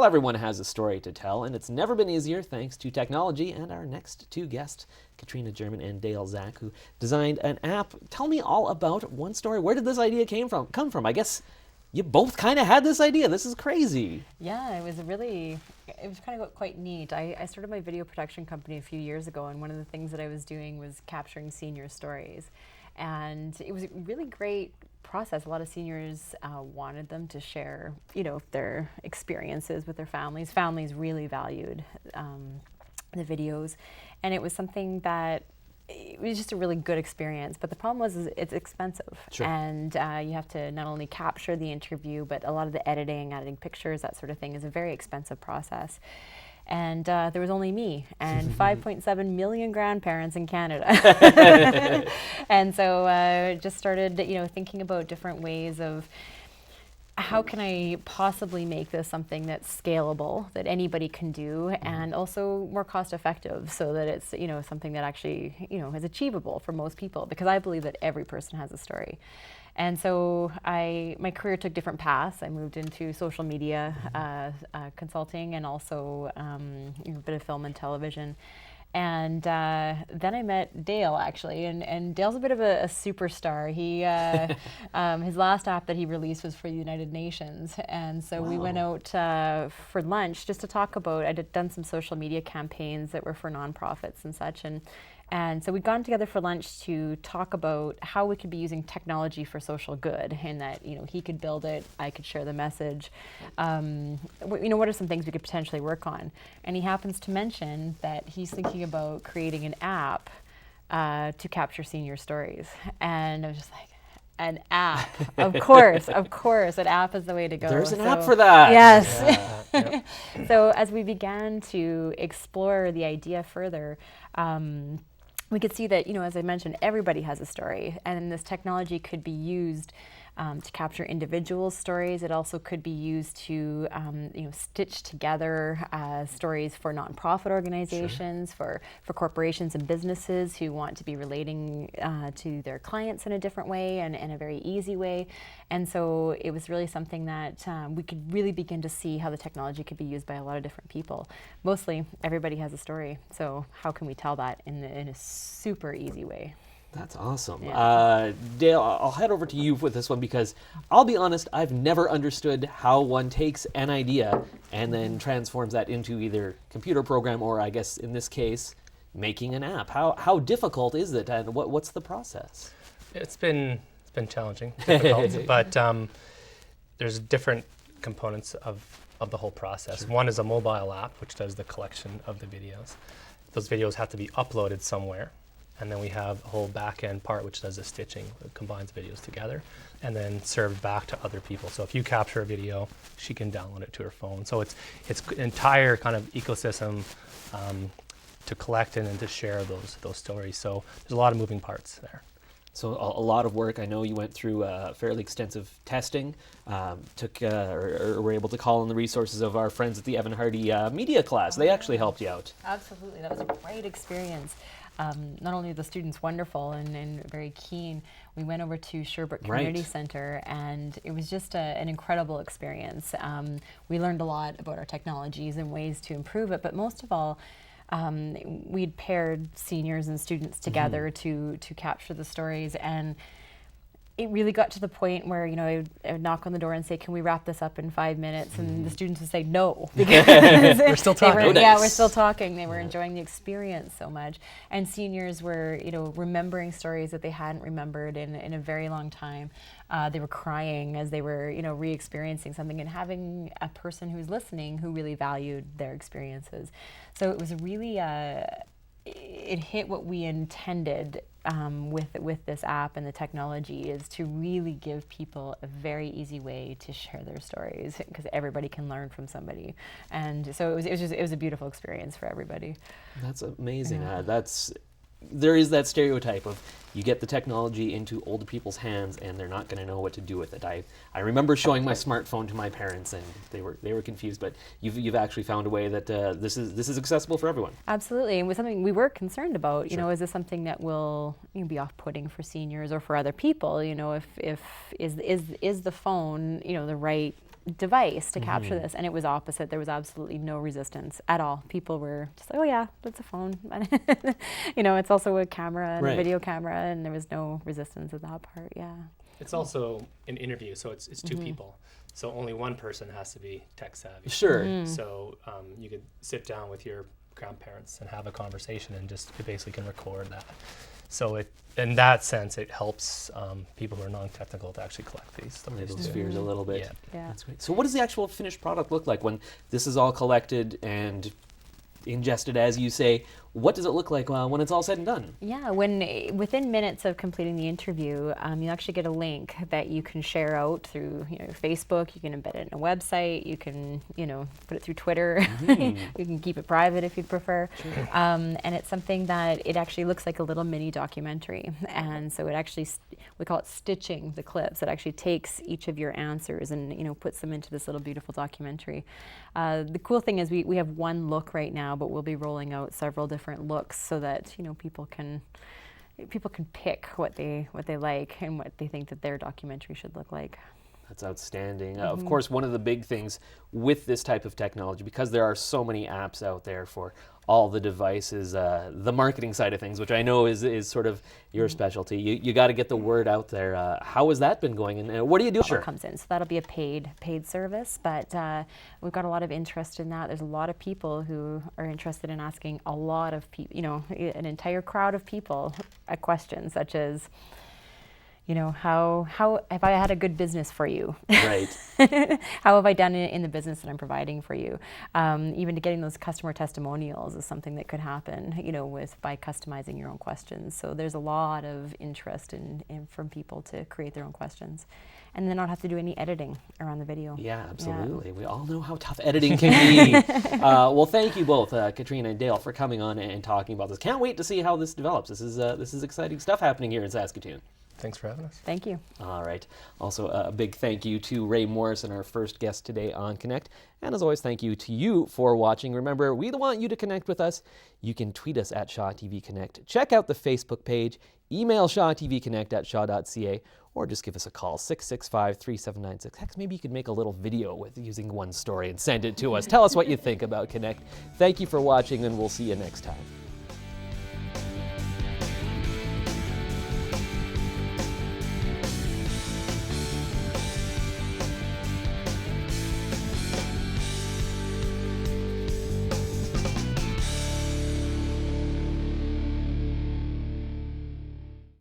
Well, everyone has a story to tell, and it's never been easier thanks to technology and our next two guests, Katrina German and Dale Zach, who designed an app. Tell me all about One Story. Where did this idea come from? I guess you both kind of had this idea. This is crazy. Yeah, it was kind of quite neat. I started my video production company a few years ago, and one of the things that I was doing was capturing senior stories. And it was a really great process. A lot of seniors wanted them to share, their experiences with their families. Families really valued the videos, and it was something that it was just a really good experience. But the problem was it's expensive. Sure. And you have to not only capture the interview, but a lot of the editing, adding pictures, that sort of thing is a very expensive process. And there was only me and 5.7 million grandparents in Canada. And so just started, thinking about different ways of how can I possibly make this something that's scalable, that anybody can do, and also more cost effective, so that it's, something that actually, is achievable for most people, because I believe that every person has a story. And so my career took different paths. I moved into social media consulting, and also a bit of film and television. And then I met Dale, actually, and Dale's a bit of a superstar. He his last app that he released was for the United Nations, and so we went out for lunch just to talk about. I'd done some social media campaigns that were for nonprofits and such, and so we'd gone together for lunch to talk about how we could be using technology for social good, and that, he could build it, I could share the message. What are some things we could potentially work on? And he happens to mention that he's thinking about creating an app to capture senior stories. And I was just like, an app? Of course, an app is the way to go. There's an app for that. Yes. Yeah. So as we began to explore the idea further, we could see that, as I mentioned, everybody has a story, and this technology could be used to capture individual stories. It also could be used to, stitch together stories for nonprofit organizations, Sure. for corporations and businesses who want to be relating to their clients in a different way and in a very easy way. And so it was really something that we could really begin to see how the technology could be used by a lot of different people. Mostly, everybody has a story. So how can we tell that in a super easy way? That's awesome. Yeah. Dale, I'll head over to you with this one, because I'll be honest, I've never understood how one takes an idea and then transforms that into either computer program or, I guess in this case, making an app. How difficult is it, and what's the process? It's been challenging, difficult, but there's different components of the whole process. Sure. One is a mobile app, which does the collection of the videos. Those videos have to be uploaded somewhere. And then we have a whole back-end part which does the stitching, that combines videos together, and then served back to other people. So if you capture a video, she can download it to her phone. So it's an entire kind of ecosystem to collect and to share those stories. So there's a lot of moving parts there. So a lot of work. I know you went through fairly extensive testing, or were able to call on the resources of our friends at the Evan Hardy media class. They actually helped you out. Absolutely, that was a great experience. Not only are the students wonderful and very keen, we went over to Sherbrooke Community Center, and it was just an incredible experience. We learned a lot about our technologies and ways to improve it, but most of all, we'd paired seniors and students together to capture the stories, and it really got to the point where, I would knock on the door and say, "Can we wrap this up in 5 minutes?" And the students would say no, because We're still talking. we're still talking. They were enjoying the experience so much, and seniors were, remembering stories that they hadn't remembered in a very long time. They were crying as they were, re-experiencing something, and having a person who's listening who really valued their experiences. So it was really it hit what we intended with this app and the technology, is to really give people a very easy way to share their stories, because everybody can learn from somebody. And so it was a beautiful experience for everybody. That's amazing. Yeah. There is that stereotype of you get the technology into older people's hands and they're not going to know what to do with it. I remember showing my smartphone to my parents, and they were confused. But you've actually found a way that this is accessible for everyone. Absolutely, and it was something we were concerned about. Sure. Is this something that will be off-putting for seniors or for other people? If is the phone the right device to capture this, and it was opposite. There was absolutely no resistance at all. People were just like, oh yeah, that's a phone. You know, it's also a camera and a video camera, and there was no resistance at that part. Yeah. It's also an interview, so it's two people. So only one person has to be tech savvy. Sure. So you could sit down with your grandparents and have a conversation, and just you basically can record that. So it, in that sense, it helps people who are non-technical to actually collect these stories. Those fears a little bit. Yeah. That's great. So what does the actual finished product look like when this is all collected and ingested, as you say? What does it look like when it's all said and done? Yeah, within minutes of completing the interview, you actually get a link that you can share out through your Facebook. You can embed it in a website. You can put it through Twitter. You can keep it private if you'd prefer. Sure. And it's something that it actually looks like a little mini documentary. And so it actually, we call it stitching the clips. It actually takes each of your answers and puts them into this little beautiful documentary. The cool thing is we have one look right now, but we'll be rolling out several different looks so that people can pick what they like and what they think that their documentary should look like. That's outstanding. Of course, one of the big things with this type of technology, because there are so many apps out there for all the devices, the marketing side of things, which I know is sort of your specialty. You got to get the word out there. How has that been going, and what do you do? Sure. Comes in, so that'll be a paid service, but we've got a lot of interest in that. There's a lot of people who are interested in asking a lot of people, an entire crowd of people, a question such as, how have I had a good business for you? Right. How have I done it in the business that I'm providing for you? Even to getting those customer testimonials is something that could happen, by customizing your own questions. So there's a lot of interest in from people to create their own questions, and then not have to do any editing around the video. Yeah, absolutely. Yeah. We all know how tough editing can be. Well, thank you both, Katrina and Dale, for coming on and talking about this. Can't wait to see how this develops. This is exciting stuff happening here in Saskatoon. Thanks for having us. Thank you. All right. Also, a big thank you to Ray Morrison, our first guest today on Connect. And as always, thank you to you for watching. Remember, we want you to connect with us. You can tweet us at Shaw TV Connect. Check out the Facebook page. Email shawtvconnect@shaw.ca, or just give us a call, 665-3796. Heck, maybe you could make a little video with using one story and send it to us. Tell us what you think about Connect. Thank you for watching, and we'll see you next time.